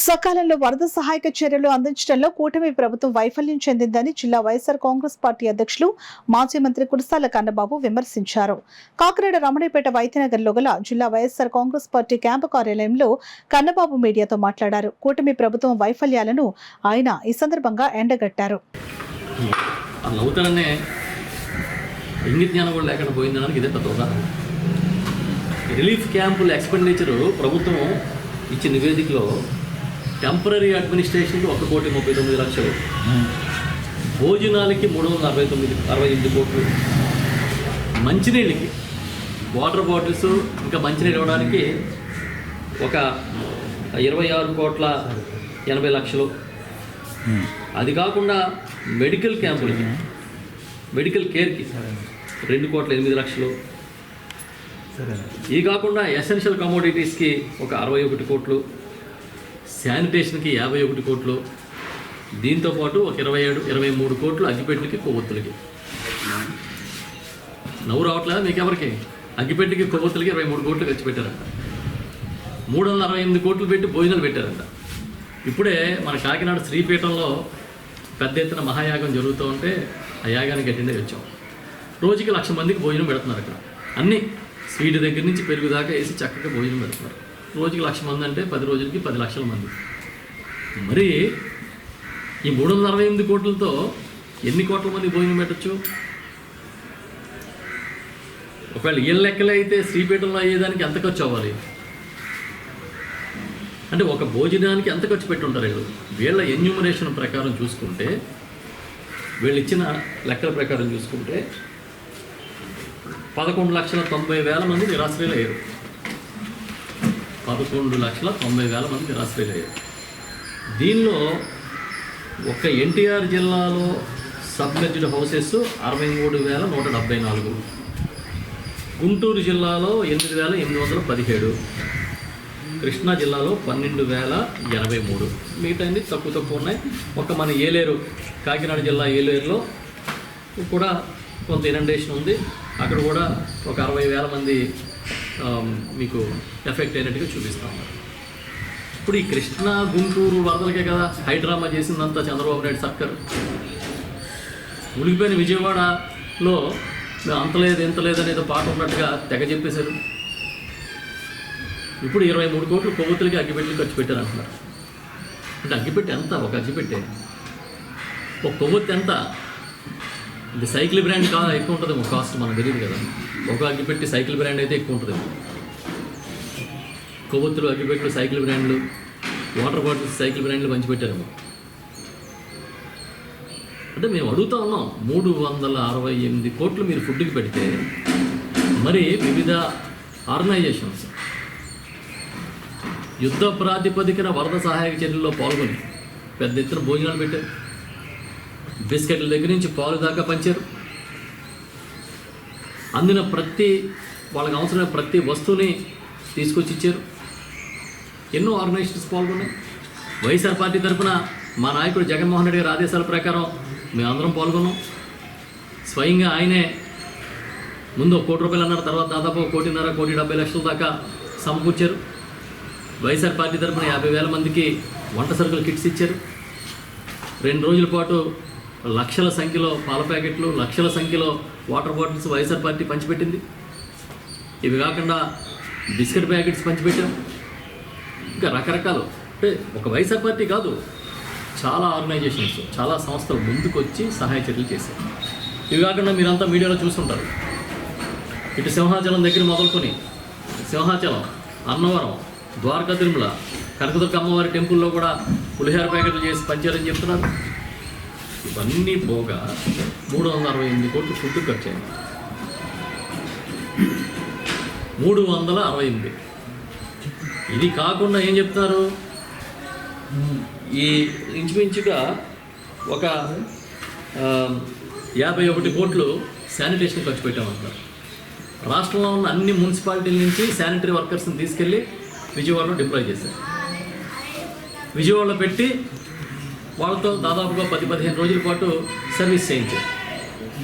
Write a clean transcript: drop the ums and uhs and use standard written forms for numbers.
సకాలంలో వరద సహాయక చర్యలు అందించడంలో కూటమి ప్రభుత్వం వైఫల్యం చెందిందని జిల్లా వైఎస్ఆర్ కాంగ్రెస్ పార్టీ అధ్యక్షులు మాజీ మంత్రి కురసాల కన్నబాబు విమర్శించారు. కాకినాడ రమణపేట వైద్యనగర్లో గల జిల్లా వైఎస్ఆర్ కాంగ్రెస్ పార్టీ క్యాంపు కార్యాలయంలో కన్నబాబు మీడియాతో మాట్లాడారు. కూటమి ప్రభుత్వం వైఫల్యాలను ఆయన ఈ సందర్భంగా ఎండగట్టారు. రిలీఫ్ క్యాంపుల ఎక్స్పెండిచరు ప్రభుత్వం ఇచ్చిన నివేదికలో టెంపరీ అడ్మినిస్ట్రేషన్కి 1,39,00,000, భోజనాలకి 368 కోట్లు, మంచినీళ్ళకి వాటర్ బాటిల్స్ ఇంకా మంచినీళ్ళు ఇవ్వడానికి ఒక 26,80,00,000. అది కాకుండా మెడికల్ క్యాంపులకి మెడికల్ కేర్కి 2,08,00,000. ఈ కాకుండా ఎసెన్షియల్ కమోడిటీస్కి ఒక 61 కోట్లు, శానిటేషన్కి 51 కోట్లు, దీంతోపాటు ఒక 23 కోట్లు అగ్గిపెట్టికి కొవ్వొత్తులకి. నవ్వు రావట్లేదు మీకు ఎవరికి? అగ్గిపెట్టికి కొవ్వొత్తులకి 23 కోట్లు ఖర్చు పెట్టారంట. 368 కోట్లు పెట్టి భోజనాలు పెట్టారంట. ఇప్పుడే మన కాకినాడ శ్రీపీఠంలో పెద్ద ఎత్తున మహాయాగం జరుగుతూ ఉంటే ఆ యాగానికి అటెండ్ అయ్యి వచ్చాం. రోజుకి 1,00,000 మందికి భోజనం పెడుతున్నారు. అక్కడ అన్నీ స్వీట్ దగ్గర నుంచి పెరుగు దాకా వేసి చక్కగా భోజనం పెడుతున్నారు. రోజుకి 1,00,000 మంది అంటే 10 రోజులకి 10 లక్షల మంది. మరి ఈ 368 కోట్లతో ఎన్ని కోట్ల మంది భోజనం పెట్టచ్చు? ఒకవేళ ఏళ్ళ లెక్కలు అయితే శ్రీపీఠంలో అయ్యేదానికి ఎంత ఖర్చు అవ్వాలి? అంటే ఒక భోజనానికి ఎంత ఖర్చు పెట్టి ఉంటారు వీళ్ళు? వీళ్ళ ఎన్యూమరేషన్ ప్రకారం చూసుకుంటే, వీళ్ళు ఇచ్చిన లెక్కల ప్రకారం చూసుకుంటే 11,90,000 మంది నిరాశ్రయులయ్యారు. 11,90,000 మంది నిరాశ్రయులయ్యారు. దీనిలో ఒక ఎన్టీఆర్ జిల్లాలో సబ్మెర్జ్డ్ హౌసెస్ 63,174, గుంటూరు జిల్లాలో 8,817, కృష్ణా జిల్లాలో 12,083. మిగతా అన్ని తక్కువ ఉన్నాయి. ఒక మన ఏలేరు, కాకినాడ జిల్లా ఏలేరులో కూడా కొంత ఇనండేషన్ ఉంది. అక్కడ కూడా ఒక 60,000 మంది మీకు ఎఫెక్ట్ అయినట్టుగా చూపిస్తూ ఉన్నారు. ఇప్పుడు ఈ కృష్ణా గుంటూరు వరదలకే కదా హైడ్రామా చేసిందంతా చంద్రబాబు నాయుడు సర్కారు. ఉలిగిపోయిన విజయవాడలో అంతలేదు ఇంతలేదు అనేది పాట ఉన్నట్టుగా తెగ చెప్పేశారు. ఇప్పుడు 23 కోట్లు కొవ్వొత్తులకి అగ్గిపెట్టెలు ఖర్చు పెట్టారు అంటున్నారు. అంటే అగ్గిపెట్టి ఎంత? ఒక అగ్గిపెట్టే ఒక కొవ్వొత్తి ఎంత? ఇది సైకిల్ బ్రాండ్ ఎక్కువ ఉంటుంది కాస్ట్, మనకు తెలియదు కదా. ఒక అగ్గిపెట్టి సైకిల్ బ్రాండ్ అయితే ఎక్కువ ఉంటుంది. కొవ్వొత్తులు, అగ్గిపెట్లు సైకిల్ బ్రాండ్లు, వాటర్ బాటిల్స్ సైకిల్ బ్రాండ్లు పంచిపెట్టారు. అంటే మేము అడుగుతూ ఉన్నాం, 368 కోట్లు మీరు ఫుడ్కి పెడితే మరి వివిధ ఆర్గనైజేషన్స్ యుద్ధ ప్రాతిపదికన వరద సహాయక చర్యల్లో పాల్గొని పెద్ద ఎత్తున భోజనాలు పెట్టారు. బిస్కెట్ల దగ్గర నుంచి పాలు దాకా పంచారు. అందిన వాళ్ళకి అవసరమైన ప్రతి వస్తువుని తీసుకొచ్చి ఇచ్చారు. ఎన్నో ఆర్గనైజేషన్స్ పాల్గొన్నాయి. వైఎస్ఆర్ పార్టీ తరఫున మా నాయకుడు జగన్మోహన్ రెడ్డి గారి ఆదేశాల ప్రకారం మేమందరం పాల్గొన్నాం. స్వయంగా ఆయనే ముందు 1 కోటి రూపాయలు అన్నారు, తర్వాత దాదాపు 1,50,00,000 దాకా సమకూర్చారు. వైఎస్ఆర్ పార్టీ తరఫున 50,000 మందికి వంట సరుకులు కిట్స్ ఇచ్చారు. 2 రోజుల పాటు లక్షల సంఖ్యలో పాల ప్యాకెట్లు, లక్షల సంఖ్యలో వాటర్ బాటిల్స్ వైఎస్ఆర్ పార్టీ పంచిపెట్టింది. ఇవి కాకుండా బిస్కెట్ ప్యాకెట్స్ పంచిపెట్టాం. ఇంకా రకరకాలు. అంటే ఒక వైఎస్ఆర్ పార్టీ కాదు, చాలా ఆర్గనైజేషన్స్, చాలా సంస్థలు ముందుకు వచ్చి సహాయ చర్యలు చేశారు. ఇవి కాకుండా మీరంతా మీడియాలో చూస్తుంటారు. ఇటు సింహాచలం దగ్గర మొదలుకొని సింహాచలం, అన్నవరం, ద్వారకా తిరుమల, కనకదుర్గ అమ్మవారి టెంపుల్లో కూడా పులిహార ప్యాకెట్లు చేసి పంచారని చెప్తున్నారు. ఇవన్నీ పోగా 368 కోట్లు ఫుడ్ ఖర్చు అయింది. 368. ఇది కాకుండా ఏం చెప్తున్నారు? ఈ ఇంచుమించుగా ఒక 51 కోట్లు శానిటేషన్ ఖర్చు పెట్టామంటారు. రాష్ట్రంలో ఉన్న అన్ని మున్సిపాలిటీల నుంచి శానిటరీ వర్కర్స్ని తీసుకెళ్ళి విజయవాడలో డిప్లాయ్ చేశారు. విజయవాడలో పెట్టి వాళ్ళతో దాదాపుగా 10-15 రోజుల పాటు సర్వీస్ చేయించారు.